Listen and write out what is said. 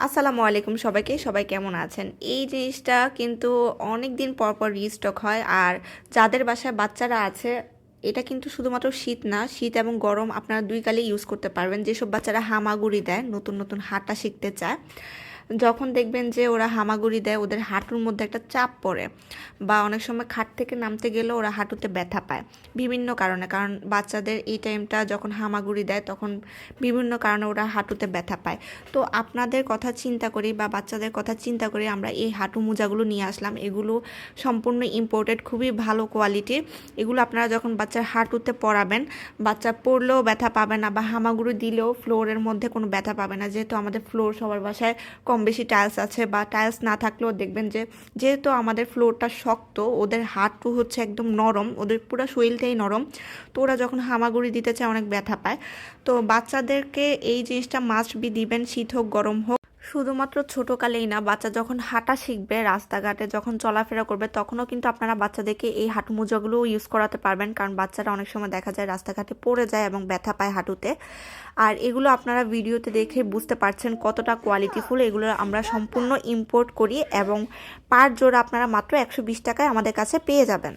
আসসালামু আলাইকুম সবাইকে। সবাই কেমন আছেন? এই জিনিসটা কিন্তু অনেক দিন পর পর রিস্টক হয়। আর যাদের বাসায় বাচ্চারা আছে, এটা কিন্তু শুধুমাত্র শীত না, শীত এবং গরম আপনারা দুই কালেই ইউজ করতে পারবেন। যেসব বাচ্চারা হামাগুড়ি দেয়, নতুন নতুন হাঁটা শিখতে চায়, যখন দেখবেন যে ওরা হামাগুড়ি দেয়, ওদের হাঁটুর মধ্যে একটা চাপ পড়ে, বা অনেক সময় খাট থেকে নামতে গেলেও ওরা হাঁটুতে ব্যথা পায় বিভিন্ন কারণে। কারণ বাচ্চাদের এই টাইমটা যখন হামাগুড়ি দেয়, তখন বিভিন্ন কারণে ওরা হাঁটুতে ব্যথা পায়। তো আপনাদের কথা চিন্তা করি বা বাচ্চাদের কথা চিন্তা করি আমরা এই হাঁটু মোজাগুলো নিয়ে আসলাম। এগুলো সম্পূর্ণ ইম্পোর্টেড, খুবই ভালো কোয়ালিটির। এগুলো আপনারা যখন বাচ্চার হাঁটুতে পরাবেন, বাচ্চা পড়লেও ব্যথা পাবে না, বা হামাগুড়ি দিলেও ফ্লোরের মধ্যে কোনো ব্যথা পাবে না। যেহেতু আমাদের ফ্লোর সবার বাসায় কম বেশি টাইলস আছে, বা টাইলস না থাকলেও দেখবেন যে যেহেতু আমাদের ফ্লোরটা শক্ত, ওদের হাঁটু হচ্ছে একদম নরম, ওদের পুরো শরীরটাই নরম। তো ওরা যখন হামাগুড়ি দিতে চায় অনেক ব্যথা পায়। তো বাচ্চাদেরকে এই জিনিসটা মাস্ট বি দিবেন, শীত হোক গরম হোক। শুধুমাত্র ছোটোকালেই না, বাচ্চা যখন হাঁটা শিখবে, রাস্তাঘাটে যখন চলাফেরা করবে, তখনও কিন্তু আপনারা বাচ্চাদেরকে এই হাঁটু মোজাগুলোও ইউজ করাতে পারবেন। কারণ বাচ্চারা অনেক সময় দেখা যায় রাস্তাঘাটে পড়ে যায় এবং ব্যথা পায় হাঁটুতে। আর এগুলো আপনারা ভিডিওতে দেখে বুঝতে পারছেন কতটা কোয়ালিটিফুল। এগুলো আমরা সম্পূর্ণ ইম্পোর্ট করি এবং পার জোড়া আপনারা মাত্র 120 টাকায় আমাদের কাছে পেয়ে যাবেন।